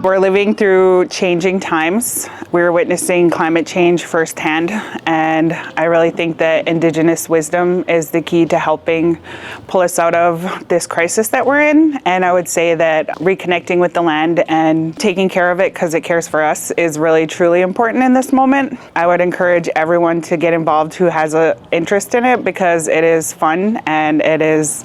We're living through changing times. We're witnessing climate change firsthand, and I really think that Indigenous wisdom is the key to helping pull us out of this crisis that we're in. And I would say that reconnecting with the land and taking care of it because it cares for us is really truly important in this moment. I would encourage everyone to get involved who has an interest in it because it is fun and it is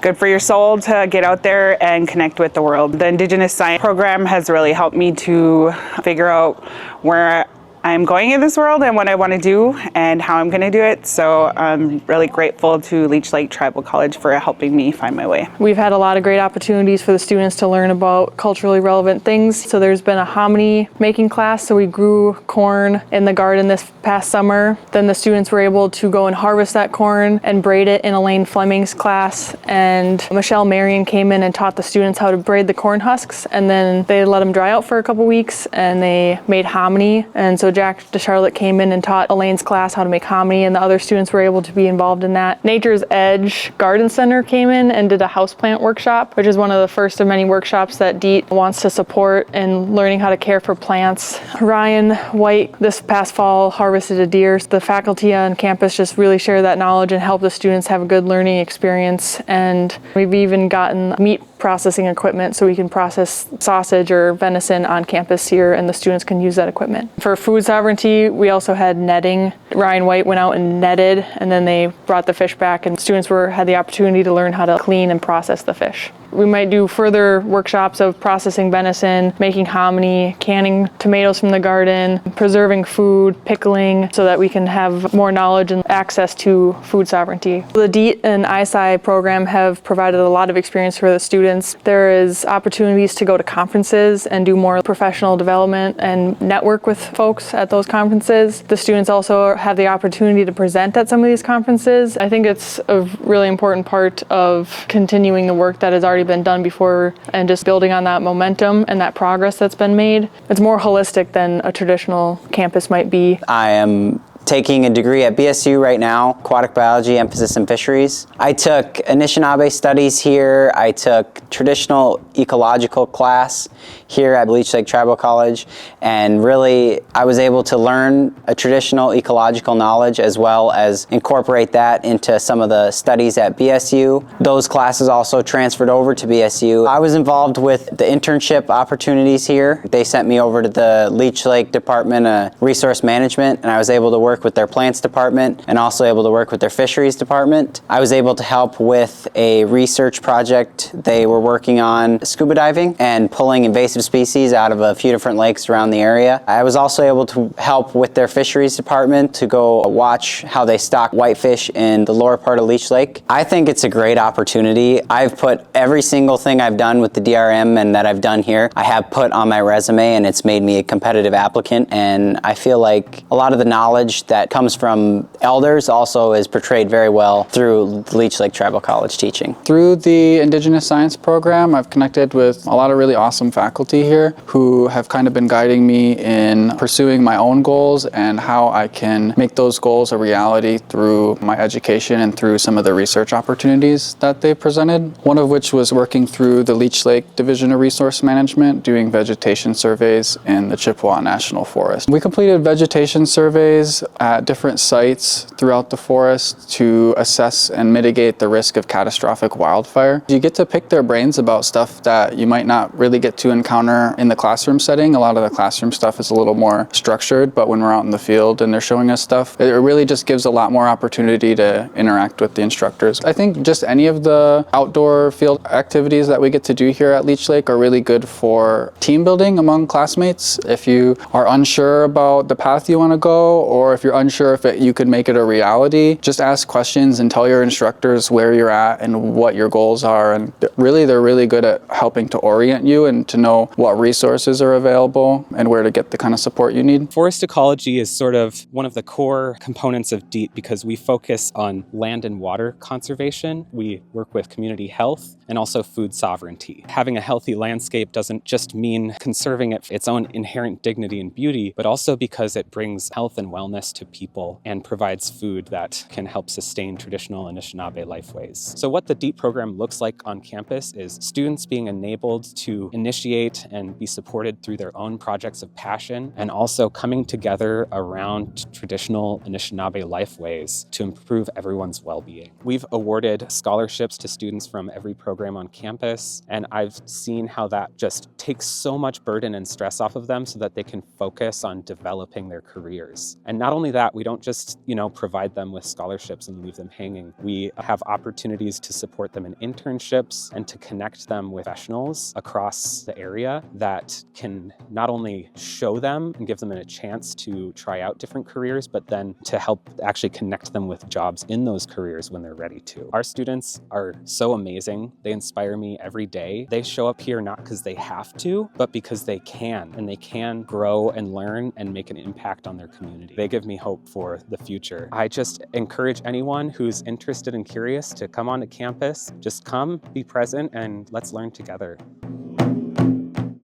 good for your soul to get out there and connect with the world. The Indigenous Science program has really helped me to figure out where I'm going in this world and what I want to do and how I'm going to do it. So I'm really grateful to Leech Lake Tribal College for helping me find my way. We've had a lot of great opportunities for the students to learn about culturally relevant things. So there's been a hominy making class. So we grew corn in the garden this past summer. Then the students were able to go and harvest that corn and braid it in Elaine Fleming's class. And Michelle Marion came in and taught the students how to braid the corn husks. And then they let them dry out for a couple weeks and they made hominy. And so Jack DeCharlotte came in and taught Elaine's class how to make hominy, and the other students were able to be involved in that. Nature's Edge Garden Center came in and did a houseplant workshop, which is one of the first of many workshops that DEET wants to support in learning how to care for plants. Ryan White this past fall harvested a deer. The faculty on campus just really share that knowledge and help the students have a good learning experience. And we've even gotten meat processing equipment so we can process sausage or venison on campus here, and the students can use that equipment. For food sovereignty, we also had netting. Ryan White went out and netted, and then they brought the fish back, and students had the opportunity to learn how to clean and process the fish. We might do further workshops of processing venison, making hominy, canning tomatoes from the garden, preserving food, pickling, so that we can have more knowledge and access to food sovereignty. The DEET and ISCI program have provided a lot of experience for the students. There is opportunities to go to conferences and do more professional development and network with folks at those conferences. The students also have the opportunity to present at some of these conferences. I think it's a really important part of continuing the work that has already been done before and just building on that momentum and that progress that's been made. It's more holistic than a traditional campus might be. I am taking a degree at BSU right now, aquatic biology, emphasis in fisheries. I took Anishinaabe studies here. I took traditional ecological class here at Leech Lake Tribal College, and really I was able to learn a traditional ecological knowledge as well as incorporate that into some of the studies at BSU. Those classes also transferred over to BSU. I was involved with the internship opportunities here. They sent me over to the Leech Lake Department of Resource Management, and I was able to work with their plants department and also able to work with their fisheries department. I was able to help with a research project. They were working on scuba diving and pulling invasive species out of a few different lakes around the area. I was also able to help with their fisheries department to go watch how they stock whitefish in the lower part of Leech Lake. I think it's a great opportunity. I've put every single thing I've done with the DRM and that I've done here, I have put on my resume, and it's made me a competitive applicant. And I feel like a lot of the knowledge that comes from elders also is portrayed very well through the Leech Lake Tribal College teaching. Through the Indigenous Science program, I've connected with a lot of really awesome faculty here who have kind of been guiding me in pursuing my own goals and how I can make those goals a reality through my education and through some of the research opportunities that they presented. One of which was working through the Leech Lake Division of Resource Management, doing vegetation surveys in the Chippewa National Forest. We completed vegetation surveys at different sites throughout the forest to assess and mitigate the risk of catastrophic wildfire. You get to pick their brains about stuff that you might not really get to encounter in the classroom setting. A lot of the classroom stuff is a little more structured, but when we're out in the field and they're showing us stuff, it really just gives a lot more opportunity to interact with the instructors. I think just any of the outdoor field activities that we get to do here at Leech Lake are really good for team building among classmates. If you are unsure about the path you want to go, or if you're unsure if you could make it a reality, just ask questions and tell your instructors where you're at and what your goals are. And really, they're really good at helping to orient you and to know what resources are available and where to get the kind of support you need. Forest ecology is sort of one of the core components of DEET because we focus on land and water conservation. We work with community community health and also food sovereignty. Having a healthy landscape doesn't just mean conserving its own inherent dignity and beauty, but also because it brings health and wellness to people and provides food that can help sustain traditional Anishinaabe lifeways. So what the DEET program looks like on campus is students being enabled to initiate and be supported through their own projects of passion, and also coming together around traditional Anishinaabe lifeways to improve everyone's well-being. We've awarded scholarships to students from every program on campus, and I've seen how that just takes so much burden and stress off of them so that they can focus on developing their careers. And not only that, we don't just, provide them with scholarships and leave them hanging. We have opportunities to support them in internships and to connect them with professionals across the area that can not only show them and give them a chance to try out different careers, but then to help actually connect them with jobs in those careers when they're ready to. Our students are so amazing. They inspire me every day. They show up here not because they have to, but because they can, and they can grow and learn and make an impact on their community. They give me hope for the future. I just encourage anyone who's interested and curious to come onto campus. Just come, be present, and let's learn together.